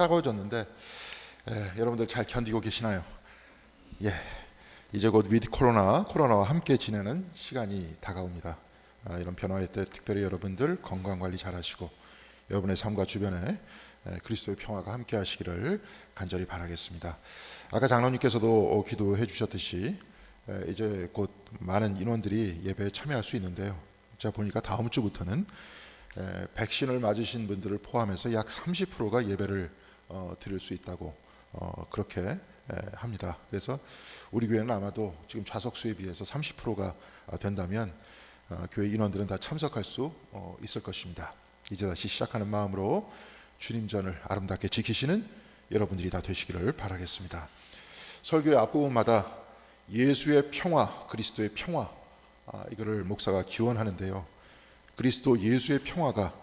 따가워졌는데 여러분들 잘 견디고 계시나요? 예, 이제 곧 위드 코로나와 함께 지내는 시간이 다가옵니다. 이런 변화의 때 특별히 여러분들 건강관리 잘하시고 여러분의 삶과 주변에 그리스도의 평화가 함께 하시기를 간절히 바라겠습니다. 아까 장로님께서도 기도해 주셨듯이 이제 곧 많은 인원들이 예배에 참여할 수 있는데요. 제가 보니까 다음 주부터는 백신을 맞으신 분들을 포함해서 약 30%가 예배를 드릴 수 있다고 그렇게 합니다. 그래서 우리 교회는 아마도 지금 좌석수에 비해서 30%가 된다면 교회 인원들은 다 참석할 수 있을 것입니다. 이제 다시 시작하는 마음으로 주님 전을 아름답게 지키시는 여러분들이 다 되시기를 바라겠습니다. 설교의 앞부분마다 예수의 평화, 그리스도의 평화, 이거를 목사가 기원하는데요. 그리스도 예수의 평화가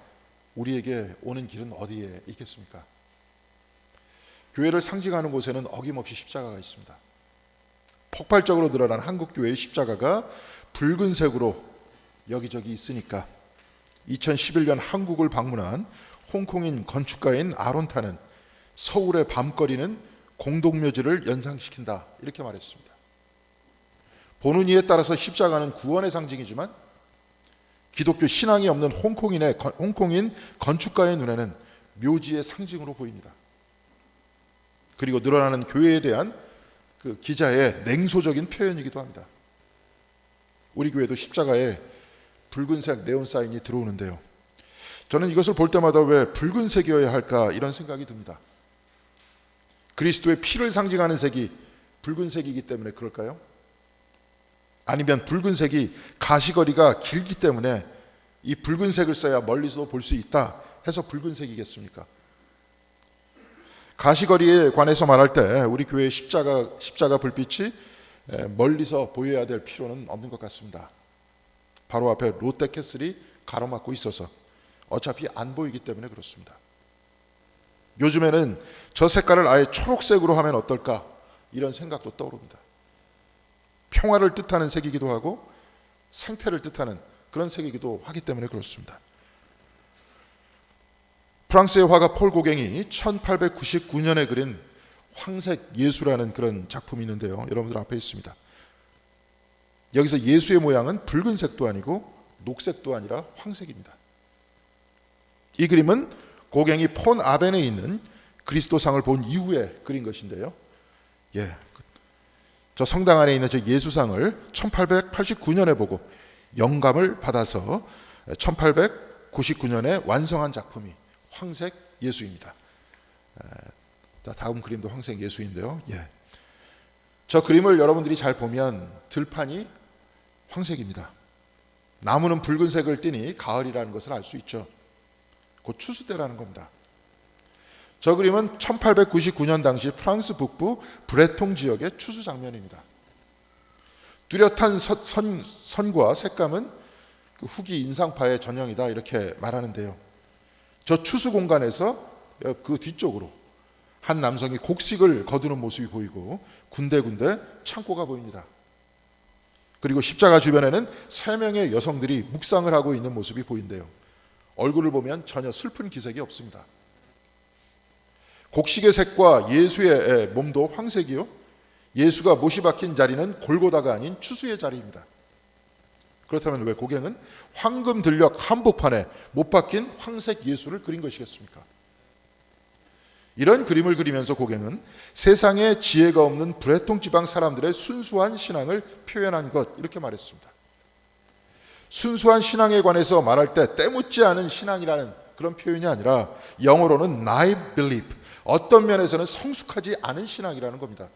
우리에게 오는 길은 어디에 있겠습니까? 교회를 상징하는 곳에는 어김없이 십자가가 있습니다. 폭발적으로 늘어난 한국교회의 십자가가 붉은색으로 여기저기 있으니까 2011년 한국을 방문한 홍콩인 건축가인 아론타는 서울의 밤거리는 공동묘지를 연상시킨다 이렇게 말했습니다. 보는 이에 따라서 십자가는 구원의 상징이지만 기독교 신앙이 없는 홍콩인 건축가의 눈에는 묘지의 상징으로 보입니다. 그리고 늘어나는 교회에 대한 그 기자의 냉소적인 표현이기도 합니다. 우리 교회도 십자가에 붉은색 네온 사인이 들어오는데요. 저는 이것을 볼 때마다 왜 붉은색이어야 할까 이런 생각이 듭니다. 그리스도의 피를 상징하는 색이 붉은색이기 때문에 그럴까요? 아니면 붉은색이 가시거리가 길기 때문에 이 붉은색을 써야 멀리서도 볼 수 있다 해서 붉은색이겠습니까? 가시거리에 관해서 말할 때 우리 교회의 십자가 불빛이 멀리서 보여야 될 필요는 없는 것 같습니다. 바로 앞에 롯데캐슬이 가로막고 있어서 어차피 안 보이기 때문에 그렇습니다. 요즘에는 저 색깔을 아예 초록색으로 하면 어떨까 이런 생각도 떠오릅니다. 평화를 뜻하는 색이기도 하고 생태를 뜻하는 그런 색이기도 하기 때문에 그렇습니다. 프랑스의 화가 폴 고갱이 1899년에 그린 황색 예수라는 그런 작품이 있는데요. 여러분들 앞에 있습니다. 여기서 예수의 모양은 붉은색도 아니고 녹색도 아니라 황색입니다. 이 그림은 고갱이 폰 아벤에 있는 그리스도상을 본 이후에 그린 것인데요. 저 성당 안에 있는 저 예수상을 1889년에 보고 영감을 받아서 1899년에 완성한 작품이 황색 예수입니다. 다음 그림도 황색 예수인데요. 저 그림을 여러분들이 잘 보면 들판이 황색입니다. 나무는 붉은색을 띠니 가을이라는 것을 알 수 있죠. 곧 추수 때라는 겁니다. 저 그림은 1899년 당시 프랑스 북부 브레통 지역의 추수 장면입니다. 뚜렷한 선과 색감은 그 후기 인상파의 전형이다 이렇게 말하는데요. 저 추수 공간에서 그 뒤쪽으로 한 남성이 곡식을 거두는 모습이 보이고 군데군데 창고가 보입니다. 그리고 십자가 주변에는 3명의 여성들이 묵상을 하고 있는 모습이 보인대요. 얼굴을 보면 전혀 슬픈 기색이 없습니다. 곡식의 색과 예수의 몸도 황색이요. 예수가 못이 박힌 자리는 골고다가 아닌 추수의 자리입니다. 그렇다면 왜 고갱은 황금 들녘 한복판에 못 박힌 황색 예수를 그린 것이겠습니까? 이런 그림을 그리면서 고갱은 세상에 지혜가 없는 브레통 지방 사람들의 순수한 신앙을 표현한 것 이렇게 말했습니다. 순수한 신앙에 관해서 말할 때 때묻지 않은 신앙이라는 그런 표현이 아니라 영어로는 naive belief, 어떤 면에서는 성숙하지 않은 신앙이라는 겁니다.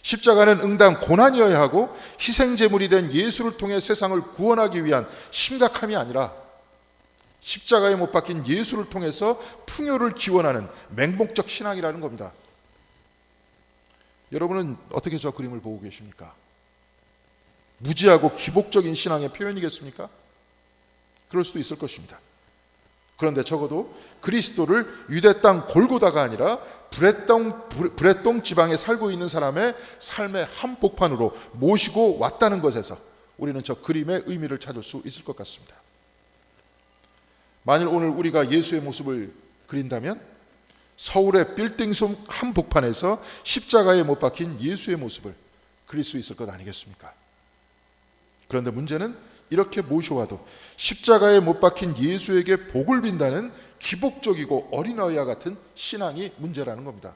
십자가는 응당 고난이어야 하고 희생제물이 된 예수를 통해 세상을 구원하기 위한 심각함이 아니라 십자가에 못 박힌 예수를 통해서 풍요를 기원하는 맹목적 신앙이라는 겁니다. 여러분은 어떻게 저 그림을 보고 계십니까? 무지하고 기복적인 신앙의 표현이겠습니까? 그럴 수도 있을 것입니다. 그런데 적어도 그리스도를 유대 땅 골고다가 아니라 브레똥 지방에 살고 있는 사람의 삶의 한복판으로 모시고 왔다는 것에서 우리는 저 그림의 의미를 찾을 수 있을 것 같습니다. 만일 오늘 우리가 예수의 모습을 그린다면 서울의 빌딩숲 한복판에서 십자가에 못 박힌 예수의 모습을 그릴 수 있을 것 아니겠습니까? 그런데 문제는 이렇게 모셔와도 십자가에 못 박힌 예수에게 복을 빈다는 기복적이고 어린아이와 같은 신앙이 문제라는 겁니다.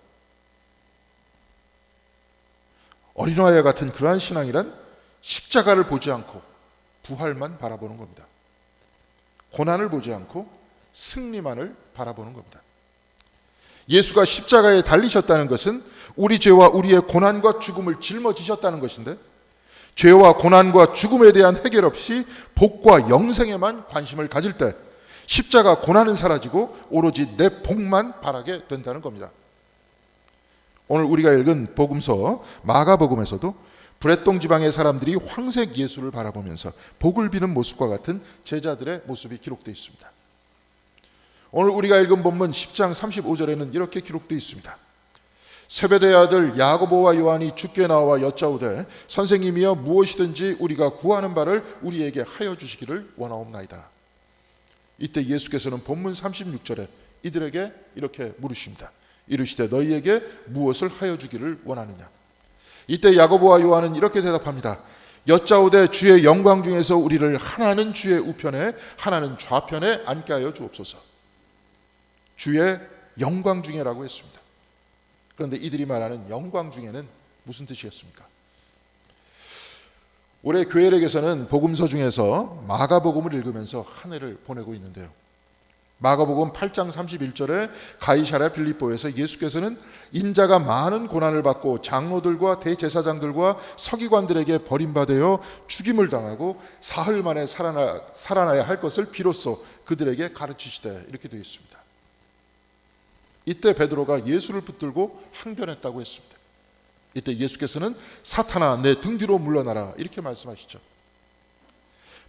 어린아이와 같은 그러한 신앙이란 십자가를 보지 않고 부활만 바라보는 겁니다. 고난을 보지 않고 승리만을 바라보는 겁니다. 예수가 십자가에 달리셨다는 것은 우리 죄와 우리의 고난과 죽음을 짊어지셨다는 것인데, 죄와 고난과 죽음에 대한 해결 없이 복과 영생에만 관심을 가질 때 십자가 고난은 사라지고 오로지 내 복만 바라게 된다는 겁니다. 오늘 우리가 읽은 복음서 마가복음에서도 브레똥 지방의 사람들이 황색 예수를 바라보면서 복을 비는 모습과 같은 제자들의 모습이 기록되어 있습니다. 오늘 우리가 읽은 본문 10장 35절에는 이렇게 기록되어 있습니다. 세베대의 아들 야고보와 요한이 주께 나와 여짜오되 선생님이여 무엇이든지 우리가 구하는 바를 우리에게 하여 주시기를 원하옵나이다. 이때 예수께서는 본문 36절에 이들에게 이렇게 물으십니다. 이르시되 너희에게 무엇을 하여 주기를 원하느냐. 이때 야고보와 요한은 이렇게 대답합니다. 여짜오되 주의 영광 중에서 우리를 하나는 주의 우편에 하나는 좌편에 앉게 하여 주옵소서. 주의 영광 중에라고 했습니다. 그런데 이들이 말하는 영광 중에는 무슨 뜻이겠습니까? 올해 교회력에서는 복음서 중에서 마가복음을 읽으면서 한 해를 보내고 있는데요. 마가복음 8장 31절에 가이사랴 빌립보에서 예수께서는 인자가 많은 고난을 받고 장로들과 대제사장들과 서기관들에게 버림받아 죽임을 당하고 사흘 만에 살아나야 할 것을 비로소 그들에게 가르치시되 이렇게 되어 있습니다. 이때 베드로가 예수를 붙들고 항변했다고 했습니다. 이때 예수께서는 사탄아 내 등 뒤로 물러나라 이렇게 말씀하시죠.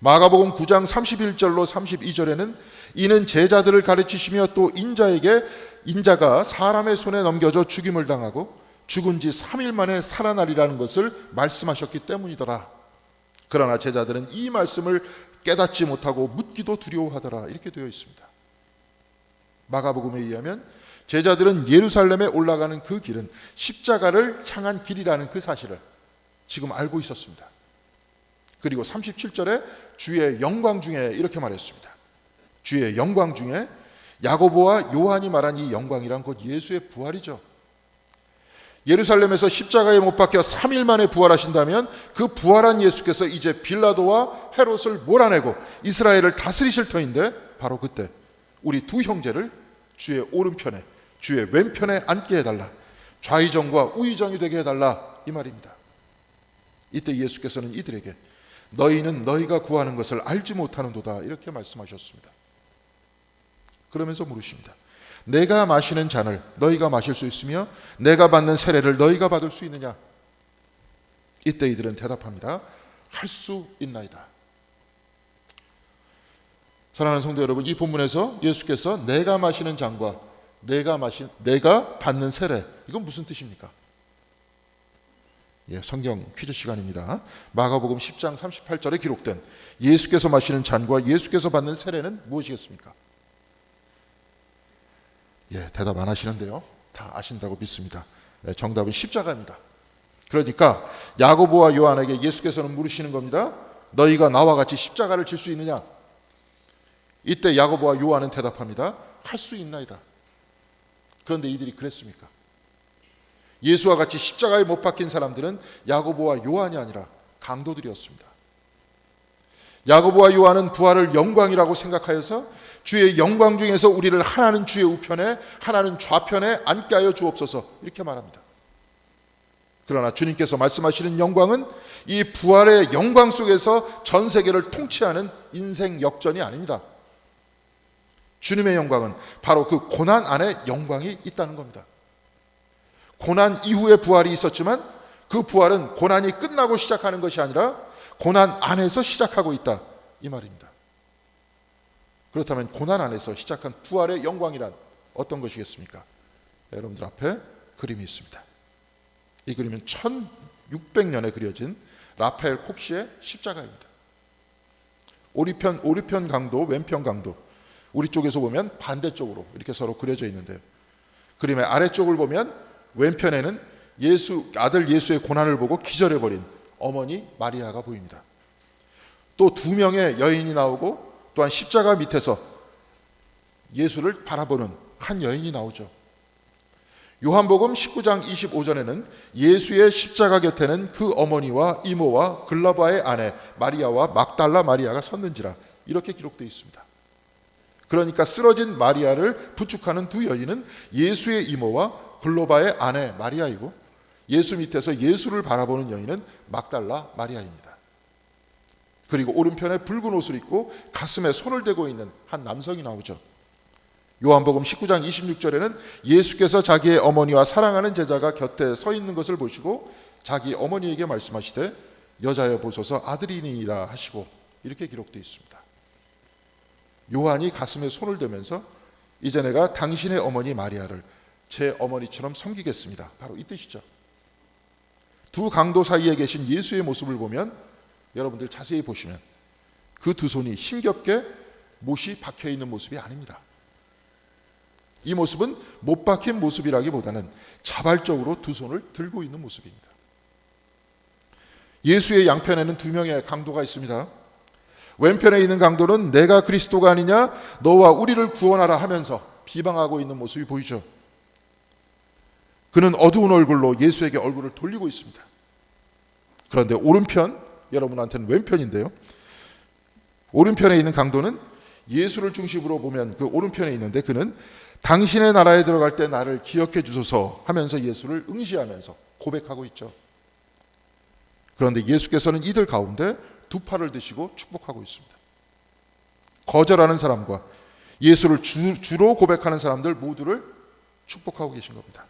마가복음 9장 31절로 32절에는 이는 제자들을 가르치시며 또 인자가 사람의 손에 넘겨져 죽임을 당하고 죽은 지 3일 만에 살아나리라는 것을 말씀하셨기 때문이더라. 그러나 제자들은 이 말씀을 깨닫지 못하고 묻기도 두려워하더라 이렇게 되어 있습니다. 마가복음에 의하면 제자들은 예루살렘에 올라가는 그 길은 십자가를 향한 길이라는 그 사실을 지금 알고 있었습니다. 그리고 37절에 주의 영광 중에 이렇게 말했습니다. 주의 영광 중에 야고보와 요한이 말한 이 영광이란 곧 예수의 부활이죠. 예루살렘에서 십자가에 못 박혀 3일 만에 부활하신다면 그 부활한 예수께서 이제 빌라도와 헤롯을 몰아내고 이스라엘을 다스리실 터인데 바로 그때 우리 두 형제를 주의 오른편에 주의 왼편에 앉게 해달라. 좌의정과 우의정이 되게 해달라 이 말입니다. 이때 예수께서는 이들에게 너희는 너희가 구하는 것을 알지 못하는도다 이렇게 말씀하셨습니다. 그러면서 물으십니다. 내가 마시는 잔을 너희가 마실 수 있으며 내가 받는 세례를 너희가 받을 수 있느냐. 이때 이들은 대답합니다. 할 수 있나이다. 사랑하는 성도 여러분, 이 본문에서 예수께서 내가 마시는 잔과 내가 받는 세례, 이건 무슨 뜻입니까? 성경 퀴즈 시간입니다. 마가복음 10장 38절에 기록된 예수께서 마시는 잔과 예수께서 받는 세례는 무엇이겠습니까? 대답 안 하시는데요. 다 아신다고 믿습니다. 정답은 십자가입니다. 그러니까 야고보와 요한에게 예수께서는 물으시는 겁니다. 너희가 나와 같이 십자가를 질 수 있느냐? 이때 야고보와 요한은 대답합니다. 할 수 있나이다. 그런데 이들이 그랬습니까? 예수와 같이 십자가에 못 박힌 사람들은 야고보와 요한이 아니라 강도들이었습니다. 야고보와 요한은 부활을 영광이라고 생각하여서 주의 영광 중에서 우리를 하나는 주의 우편에 하나는 좌편에 앉게 하여 주옵소서 이렇게 말합니다. 그러나 주님께서 말씀하시는 영광은 이 부활의 영광 속에서 전 세계를 통치하는 인생 역전이 아닙니다. 주님의 영광은 바로 그 고난 안에 영광이 있다는 겁니다. 고난 이후에 부활이 있었지만 그 부활은 고난이 끝나고 시작하는 것이 아니라 고난 안에서 시작하고 있다 이 말입니다. 그렇다면 고난 안에서 시작한 부활의 영광이란 어떤 것이겠습니까? 여러분들 앞에 그림이 있습니다. 이 그림은 1600년에 그려진 라파엘 콕시의 십자가입니다. 오른편 강도, 왼편 강도, 우리 쪽에서 보면 반대쪽으로 이렇게 서로 그려져 있는데요. 그림의 아래쪽을 보면 왼편에는 아들 예수의 고난을 보고 기절해버린 어머니 마리아가 보입니다. 또 두 명의 여인이 나오고 또한 십자가 밑에서 예수를 바라보는 한 여인이 나오죠. 요한복음 19장 25절에는 예수의 십자가 곁에는 그 어머니와 이모와 글라바의 아내 마리아와 막달라 마리아가 섰는지라, 이렇게 기록되어 있습니다. 그러니까 쓰러진 마리아를 부축하는 두 여인은 예수의 이모와 글로바의 아내 마리아이고, 예수 밑에서 예수를 바라보는 여인은 막달라 마리아입니다. 그리고 오른편에 붉은 옷을 입고 가슴에 손을 대고 있는 한 남성이 나오죠. 요한복음 19장 26절에는 예수께서 자기의 어머니와 사랑하는 제자가 곁에 서 있는 것을 보시고 자기 어머니에게 말씀하시되 여자여 보소서 아들이니이다 하시고, 이렇게 기록되어 있습니다. 요한이 가슴에 손을 대면서 이제 내가 당신의 어머니 마리아를 제 어머니처럼 섬기겠습니다, 바로 이 뜻이죠. 두 강도 사이에 계신 예수의 모습을 보면, 여러분들 자세히 보시면 그 두 손이 힘겹게 못이 박혀 있는 모습이 아닙니다. 이 모습은 못 박힌 모습이라기보다는 자발적으로 두 손을 들고 있는 모습입니다. 예수의 양편에는 두 명의 강도가 있습니다. 왼편에 있는 강도는 내가 그리스도가 아니냐, 너와 우리를 구원하라 하면서 비방하고 있는 모습이 보이죠. 그는 어두운 얼굴로 예수에게 얼굴을 돌리고 있습니다. 그런데 오른편, 여러분한테는 왼편인데요, 오른편에 있는 강도는 예수를 중심으로 보면 그 오른편에 있는데, 그는 당신의 나라에 들어갈 때 나를 기억해 주소서 하면서 예수를 응시하면서 고백하고 있죠. 그런데 예수께서는 이들 가운데 두 팔을 드시고 축복하고 있습니다. 거절하는 사람과 예수를 주로 고백하는 사람들 모두를 축복하고 계신 겁니다.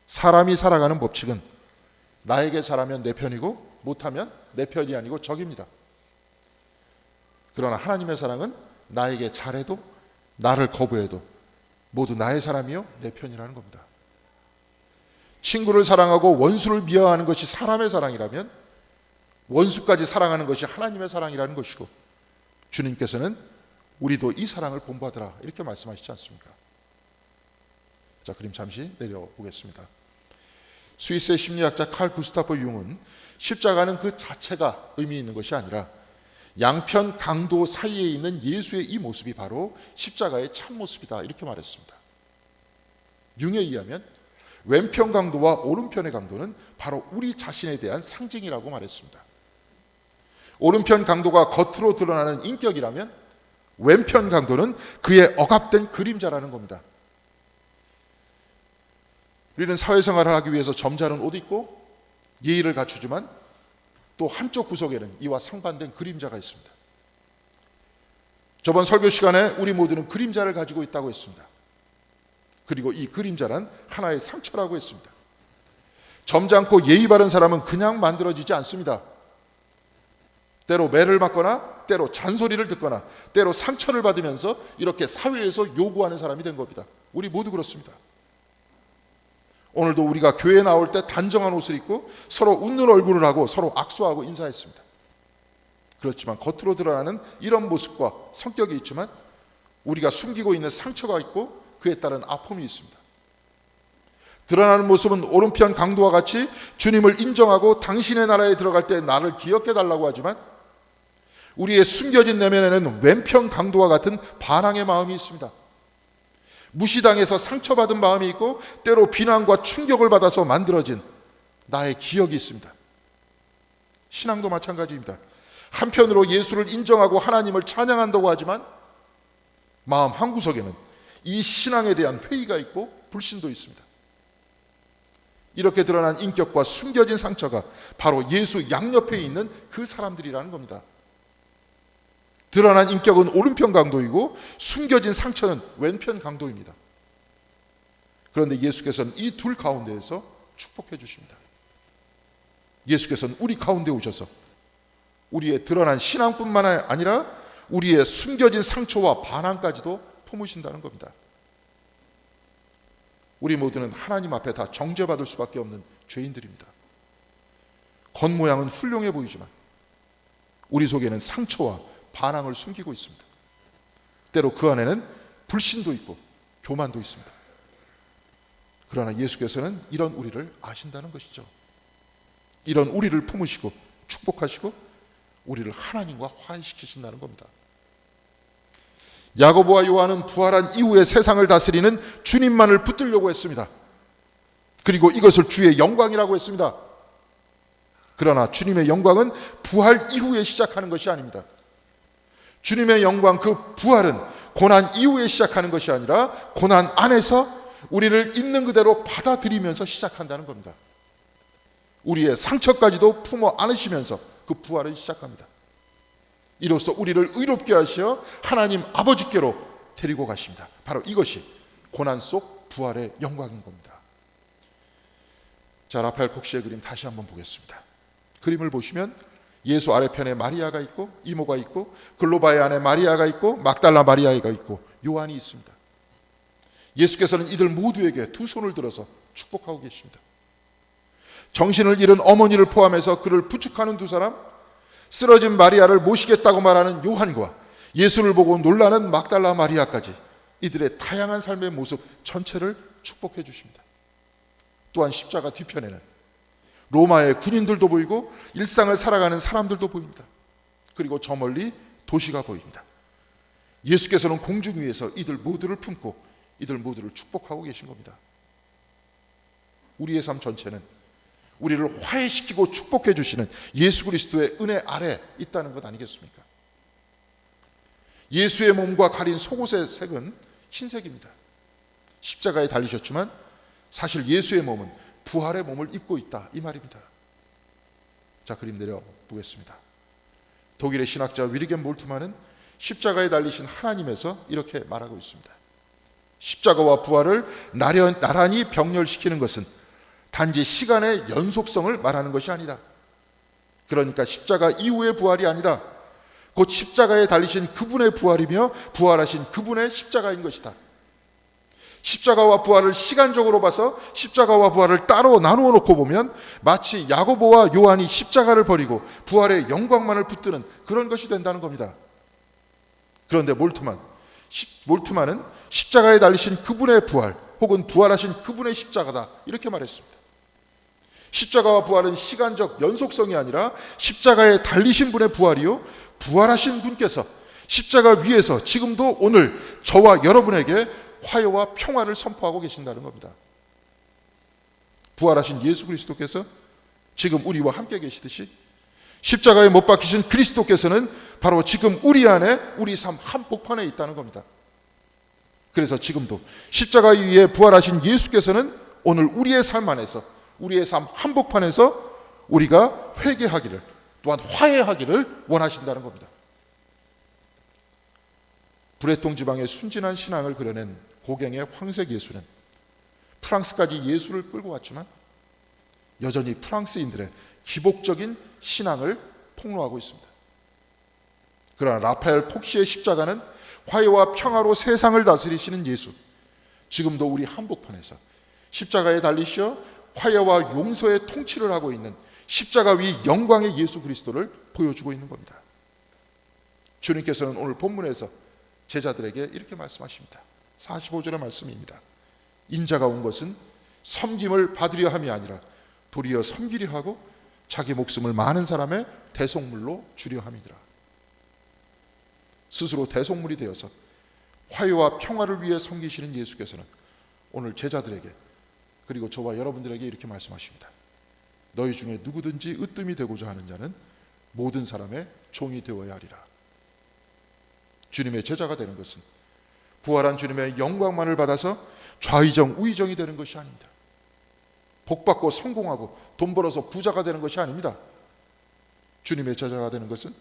사람이 살아가는 법칙은 나에게 잘하면 내 편이고 못하면 내 편이 아니고 적입니다. 그러나 하나님의 사랑은 나에게 잘해도 나를 거부해도 모두 나의 사람이요 내 편이라는 겁니다. 친구를 사랑하고 원수를 미워하는 것이 사람의 사랑이라면 원수까지 사랑하는 것이 하나님의 사랑이라는 것이고, 주님께서는 우리도 이 사랑을 본받으라 이렇게 말씀하시지 않습니까? 자, 그림 잠시 내려보겠습니다. 스위스의 심리학자 칼 구스타프 융은 십자가는 그 자체가 의미 있는 것이 아니라 양편 강도 사이에 있는 예수의 이 모습이 바로 십자가의 참모습이다, 이렇게 말했습니다. 융에 의하면 왼편 강도와 오른편의 강도는 바로 우리 자신에 대한 상징이라고 말했습니다. 오른편 강도가 겉으로 드러나는 인격이라면 왼편 강도는 그의 억압된 그림자라는 겁니다. 우리는 사회생활을 하기 위해서 점잖은 옷 입고 예의를 갖추지만 또 한쪽 구석에는 이와 상반된 그림자가 있습니다. 저번 설교 시간에 우리 모두는 그림자를 가지고 있다고 했습니다. 그리고 이 그림자란 하나의 상처라고 했습니다. 점잖고 예의 바른 사람은 그냥 만들어지지 않습니다. 때로 매를 맞거나 때로 잔소리를 듣거나 때로 상처를 받으면서 이렇게 사회에서 요구하는 사람이 된 겁니다. 우리 모두 그렇습니다. 오늘도 우리가 교회에 나올 때 단정한 옷을 입고 서로 웃는 얼굴을 하고 서로 악수하고 인사했습니다. 그렇지만 겉으로 드러나는 이런 모습과 성격이 있지만 우리가 숨기고 있는 상처가 있고 그에 따른 아픔이 있습니다. 드러나는 모습은 오른편 강도와 같이 주님을 인정하고 당신의 나라에 들어갈 때 나를 기억해 달라고 하지만, 우리의 숨겨진 내면에는 왼편 강도와 같은 반항의 마음이 있습니다. 무시당해서 상처받은 마음이 있고 때로 비난과 충격을 받아서 만들어진 나의 기억이 있습니다. 신앙도 마찬가지입니다. 한편으로 예수를 인정하고 하나님을 찬양한다고 하지만 마음 한구석에는 이 신앙에 대한 회의가 있고 불신도 있습니다. 이렇게 드러난 인격과 숨겨진 상처가 바로 예수 양옆에 있는 그 사람들이라는 겁니다. 드러난 인격은 오른편 강도이고 숨겨진 상처는 왼편 강도입니다. 그런데 예수께서는 이 둘 가운데에서 축복해 주십니다. 예수께서는 우리 가운데 오셔서 우리의 드러난 신앙뿐만 아니라 우리의 숨겨진 상처와 반항까지도 품으신다는 겁니다. 우리 모두는 하나님 앞에 다 정죄받을 수밖에 없는 죄인들입니다. 겉모양은 훌륭해 보이지만 우리 속에는 상처와 반항을 숨기고 있습니다. 때로 그 안에는 불신도 있고 교만도 있습니다. 그러나 예수께서는 이런 우리를 아신다는 것이죠. 이런 우리를 품으시고 축복하시고 우리를 하나님과 화해시키신다는 겁니다. 야고보와 요한은 부활한 이후에 세상을 다스리는 주님만을 붙들려고 했습니다. 그리고 이것을 주의 영광이라고 했습니다. 그러나 주님의 영광은 부활 이후에 시작하는 것이 아닙니다. 주님의 영광, 그 부활은 고난 이후에 시작하는 것이 아니라 고난 안에서 우리를 있는 그대로 받아들이면서 시작한다는 겁니다. 우리의 상처까지도 품어 안으시면서 그 부활을 시작합니다. 이로써 우리를 의롭게 하시어 하나님 아버지께로 데리고 가십니다. 바로 이것이 고난 속 부활의 영광인 겁니다. 자, 라파엘 콕시의 그림 다시 한번 보겠습니다. 그림을 보시면 예수 아래편에 마리아가 있고 이모가 있고 글로바의 안에 마리아가 있고 막달라 마리아가 있고 요한이 있습니다. 예수께서는 이들 모두에게 두 손을 들어서 축복하고 계십니다. 정신을 잃은 어머니를 포함해서 그를 부축하는 두 사람, 쓰러진 마리아를 모시겠다고 말하는 요한과 예수를 보고 놀라는 막달라 마리아까지 이들의 다양한 삶의 모습 전체를 축복해 주십니다. 또한 십자가 뒤편에는 로마의 군인들도 보이고 일상을 살아가는 사람들도 보입니다. 그리고 저 멀리 도시가 보입니다. 예수께서는 공중 위에서 이들 모두를 품고 이들 모두를 축복하고 계신 겁니다. 우리의 삶 전체는 우리를 화해시키고 축복해 주시는 예수 그리스도의 은혜 아래 있다는 것 아니겠습니까? 예수의 몸과 가린 속옷의 색은 흰색입니다. 십자가에 달리셨지만 사실 예수의 몸은 부활의 몸을 입고 있다, 이 말입니다. 자, 그림 내려보겠습니다. 독일의 신학자 위리겐 몰트만은 십자가에 달리신 하나님에서 이렇게 말하고 있습니다. 십자가와 부활을 나란히 병렬시키는 것은 단지 시간의 연속성을 말하는 것이 아니다. 그러니까 십자가 이후의 부활이 아니다. 곧 십자가에 달리신 그분의 부활이며 부활하신 그분의 십자가인 것이다. 십자가와 부활을 시간적으로 봐서 십자가와 부활을 따로 나누어 놓고 보면 마치 야고보와 요한이 십자가를 버리고 부활의 영광만을 붙드는 그런 것이 된다는 겁니다. 그런데 몰트만은 십자가에 달리신 그분의 부활 혹은 부활하신 그분의 십자가다, 이렇게 말했습니다. 십자가와 부활은 시간적 연속성이 아니라 십자가에 달리신 분의 부활이요, 부활하신 분께서 십자가 위에서 지금도 오늘 저와 여러분에게 화해와 평화를 선포하고 계신다는 겁니다. 부활하신 예수 그리스도께서 지금 우리와 함께 계시듯이 십자가에 못 박히신 그리스도께서는 바로 지금 우리 안에 우리 삶 한복판에 있다는 겁니다. 그래서 지금도 십자가 위에 부활하신 예수께서는 오늘 우리의 삶 안에서 우리의 삶 한복판에서 우리가 회개하기를 또한 화해하기를 원하신다는 겁니다. 브레통 지방의 순진한 신앙을 그려낸 고갱의 황색 예수는 프랑스까지 예수를 끌고 왔지만 여전히 프랑스인들의 기복적인 신앙을 폭로하고 있습니다. 그러나 라파엘 콕시의 십자가는 화해와 평화로 세상을 다스리시는 예수, 지금도 우리 한복판에서 십자가에 달리시어 화해와 용서의 통치를 하고 있는 십자가 위 영광의 예수 그리스도를 보여주고 있는 겁니다. 주님께서는 오늘 본문에서 제자들에게 이렇게 말씀하십니다. 45절의 말씀입니다. 인자가 온 것은 섬김을 받으려 함이 아니라 도리어 섬기려 하고 자기 목숨을 많은 사람의 대속물로 주려 함이니라. 스스로 대속물이 되어서 화해와 평화를 위해 섬기시는 예수께서는 오늘 제자들에게 그리고 저와 여러분들에게 이렇게 말씀하십니다. 너희 중에 누구든지 으뜸이 되고자 하는 자는 모든 사람의 종이 되어야 하리라. 주님의 제자가 되는 것은 부활한 주님의 영광만을 받아서 좌의정 우의정이 되는 것이 아닙니다. 복받고 성공하고 돈 벌어서 부자가 되는 것이 아닙니다. 주님의 제자가 되는 것은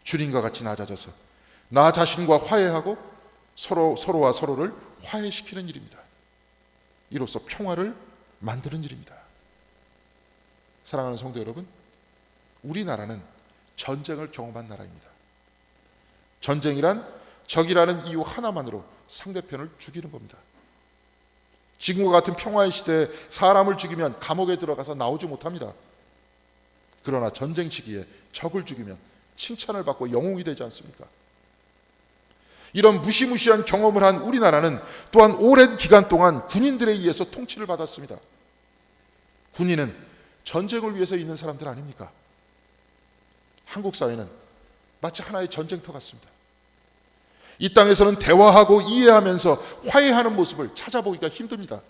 주님과 같이 낮아져서 나 자신과 화해하고 서로와 서로를 화해시키는 일입니다. 이로써 평화를 만드는 일입니다. 사랑하는 성도 여러분, 우리나라는 전쟁을 경험한 나라입니다. 전쟁이란 적이라는 이유 하나만으로 상대편을 죽이는 겁니다. 지금과 같은 평화의 시대에 사람을 죽이면 감옥에 들어가서 나오지 못합니다. 그러나 전쟁 시기에 적을 죽이면 칭찬을 받고 영웅이 되지 않습니까? 이런 무시무시한 경험을 한 우리나라는 또한 오랜 기간 동안 군인들에 의해서 통치를 받았습니다. 군인은 전쟁을 위해서 있는 사람들 아닙니까? 한국 사회는 마치 하나의 전쟁터 같습니다. 이 땅에서는 대화하고 이해하면서 화해하는 모습을 찾아보기가 힘듭니다.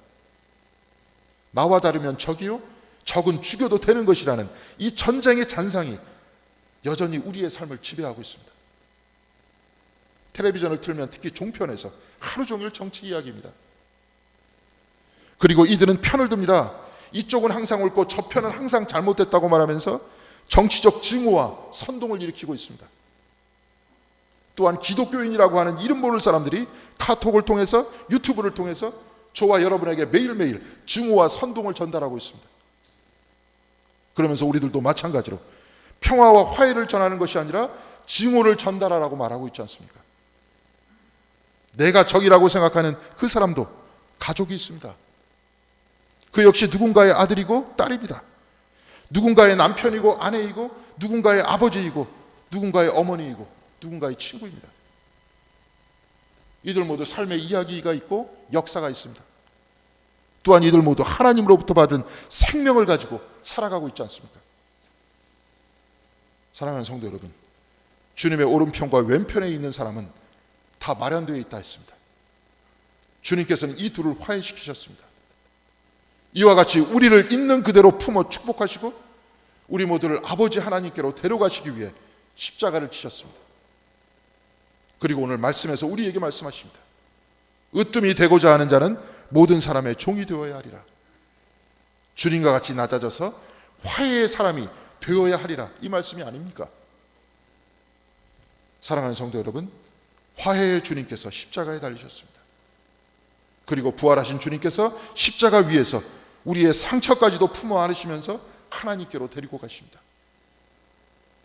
나와 다르면 적이요, 적은 죽여도 되는 것이라는 이 전쟁의 잔상이 여전히 우리의 삶을 지배하고 있습니다. 텔레비전을 틀면 특히 종편에서 하루 종일 정치 이야기입니다. 그리고 이들은 편을 듭니다. 이쪽은 항상 옳고 저 편은 항상 잘못됐다고 말하면서 정치적 증오와 선동을 일으키고 있습니다. 또한 기독교인이라고 하는 이름 모를 사람들이 카톡을 통해서, 유튜브를 통해서 저와 여러분에게 매일매일 증오와 선동을 전달하고 있습니다. 그러면서 우리들도 마찬가지로 평화와 화해를 전하는 것이 아니라 증오를 전달하라고 말하고 있지 않습니까? 내가 적이라고 생각하는 그 사람도 가족이 있습니다. 그 역시 누군가의 아들이고 딸입니다. 누군가의 남편이고 아내이고 누군가의 아버지이고 누군가의 어머니이고 누군가의 친구입니다. 이들 모두 삶의 이야기가 있고 역사가 있습니다. 또한 이들 모두 하나님으로부터 받은 생명을 가지고 살아가고 있지 않습니까? 사랑하는 성도 여러분, 주님의 오른편과 왼편에 있는 사람은 다 마련되어 있다 했습니다. 주님께서는 이 둘을 화해시키셨습니다. 이와 같이 우리를 있는 그대로 품어 축복하시고 우리 모두를 아버지 하나님께로 데려가시기 위해 십자가를 지셨습니다. 그리고 오늘 말씀에서 우리에게 말씀하십니다. 으뜸이 되고자 하는 자는 모든 사람의 종이 되어야 하리라. 주님과 같이 낮아져서 화해의 사람이 되어야 하리라, 이 말씀이 아닙니까? 사랑하는 성도 여러분, 화해의 주님께서 십자가에 달리셨습니다. 그리고 부활하신 주님께서 십자가 위에서 우리의 상처까지도 품어 안으시면서 하나님께로 데리고 가십니다.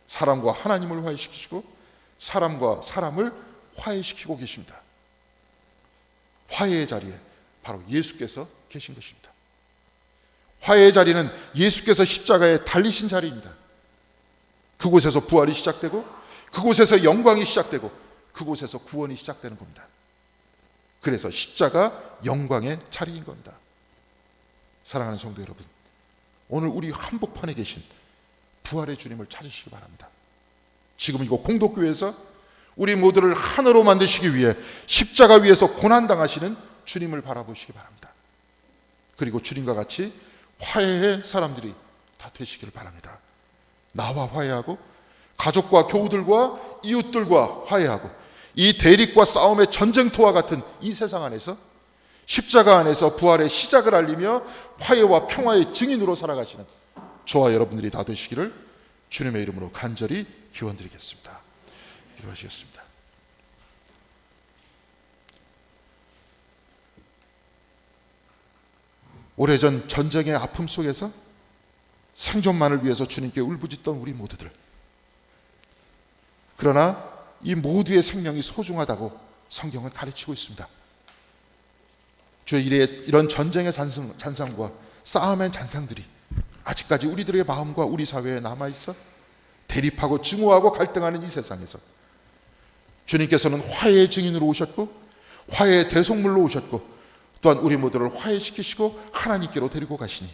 사람과 하나님을 화해시키시고 사람과 사람을 화해시키고 계십니다. 화해의 자리에 바로 예수께서 계신 것입니다. 화해의 자리는 예수께서 십자가에 달리신 자리입니다. 그곳에서 부활이 시작되고 그곳에서 영광이 시작되고 그곳에서 구원이 시작되는 겁니다. 그래서 십자가 영광의 자리인 겁니다. 사랑하는 성도 여러분, 오늘 우리 한복판에 계신 부활의 주님을 찾으시기 바랍니다. 지금 이곳 공덕교회에서 우리 모두를 하나로 만드시기 위해 십자가 위에서 고난당하시는 주님을 바라보시기 바랍니다. 그리고 주님과 같이 화해의 사람들이 다 되시기를 바랍니다. 나와 화해하고 가족과 교우들과 이웃들과 화해하고 이 대립과 싸움의 전쟁터와 같은 이 세상 안에서 십자가 안에서 부활의 시작을 알리며 화해와 평화의 증인으로 살아가시는 저와 여러분들이 다 되시기를 주님의 이름으로 간절히 기원드리겠습니다. 기도하시겠습니다. 오래전 전쟁의 아픔 속에서 생존만을 위해서 주님께 울부짖던 우리 모두들, 그러나 이 모두의 생명이 소중하다고 성경은 가르치고 있습니다. 주의 이런 전쟁의 잔상과 싸움의 잔상들이 아직까지 우리들의 마음과 우리 사회에 남아있어 대립하고 증오하고 갈등하는 이 세상에서 주님께서는 화해의 증인으로 오셨고 화해의 대속물로 오셨고 또한 우리 모두를 화해시키시고 하나님께로 데리고 가시니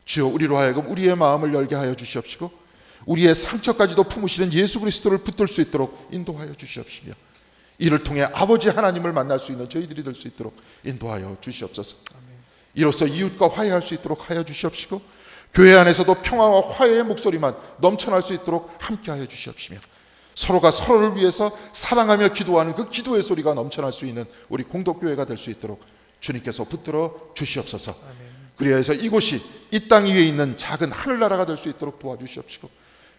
주여 우리로 하여금 우리의 마음을 열게 하여 주시옵시고 우리의 상처까지도 품으시는 예수 그리스도를 붙들 수 있도록 인도하여 주시옵시며 이를 통해 아버지 하나님을 만날 수 있는 저희들이 될 수 있도록 인도하여 주시옵소서. 이로써 이웃과 화해할 수 있도록 하여 주시옵시고 교회 안에서도 평화와 화해의 목소리만 넘쳐날 수 있도록 함께하여 주시옵시며 서로가 서로를 위해서 사랑하며 기도하는 그 기도의 소리가 넘쳐날 수 있는 우리 공덕교회가 될 수 있도록 주님께서 붙들어 주시옵소서. 그리하여서 이곳이 이 땅 위에 있는 작은 하늘나라가 될 수 있도록 도와주시옵시고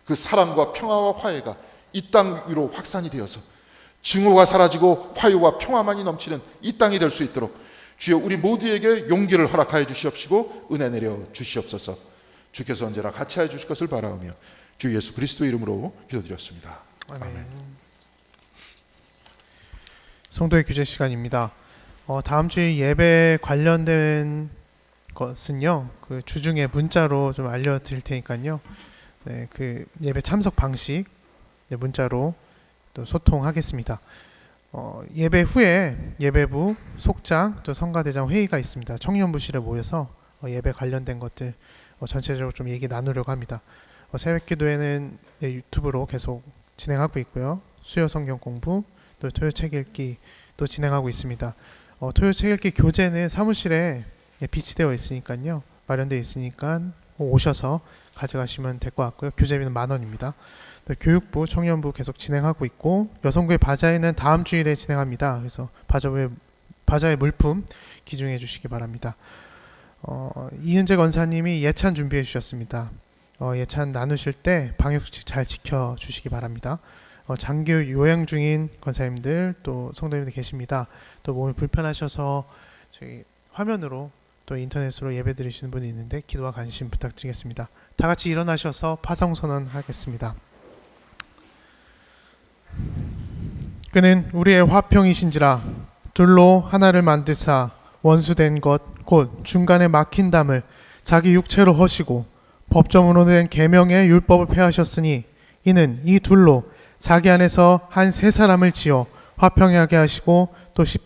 그 사랑과 평화와 화해가 이 땅 위로 확산이 되어서 증오가 사라지고 화해와 평화만이 넘치는 이 땅이 될 수 있도록 주여 우리 모두에게 용기를 허락하여 주시옵시고 은혜 내려 주시옵소서. 주께서 언제나 같이 하여 주실 것을 바라오며 주 예수 그리스도 이름으로 기도드렸습니다. 아멘. 성도의 규제 시간입니다. 다음 주에 예배 관련된 것은요, 그 주중에 문자로 좀 알려드릴 테니까요. 네, 그 예배 참석 방식 문자로 또 소통하겠습니다. 예배 후에 예배부, 속장, 또 성가대장 회의가 있습니다. 청년부실에 모여서 예배 관련된 것들 전체적으로 좀 얘기 나누려고 합니다. 새벽기도회는 유튜브로 계속 진행하고 있고요. 수요 성경 공부, 또 토요 책 읽기 또 진행하고 있습니다. 토요 책 읽기 교재는 사무실에 비치되어 있으니까요. 마련되어 있으니까 오셔서 가져가시면 될 것 같고요. 교재비는 10,000원입니다. 교육부, 청년부 계속 진행하고 있고 여성부의 바자회는 다음 주일에 진행합니다. 그래서 바자회 물품 기증해 주시기 바랍니다. 이은재 권사님이 예찬 준비해 주셨습니다. 예찬 나누실 때 방역수칙 잘 지켜주시기 바랍니다. 장기 요양 중인 권사님들 또 성도님들 계십니다. 또 몸이 불편하셔서 저희 화면으로 또 인터넷으로 예배 드리시는 분이 있는데 기도와 관심 부탁드리겠습니다. 다 같이 일어나셔서 파성선언 하겠습니다. 그는 우리의 화평이신지라 둘로 하나를 만드사 원수된 것 곧 중간에 막힌 담을 자기 육체로 허시고 법정으로 된 계명의 율법을 폐하셨으니 이는 이 둘로 자기 안에서 한 세 사람을 지어 화평하게 하시고 또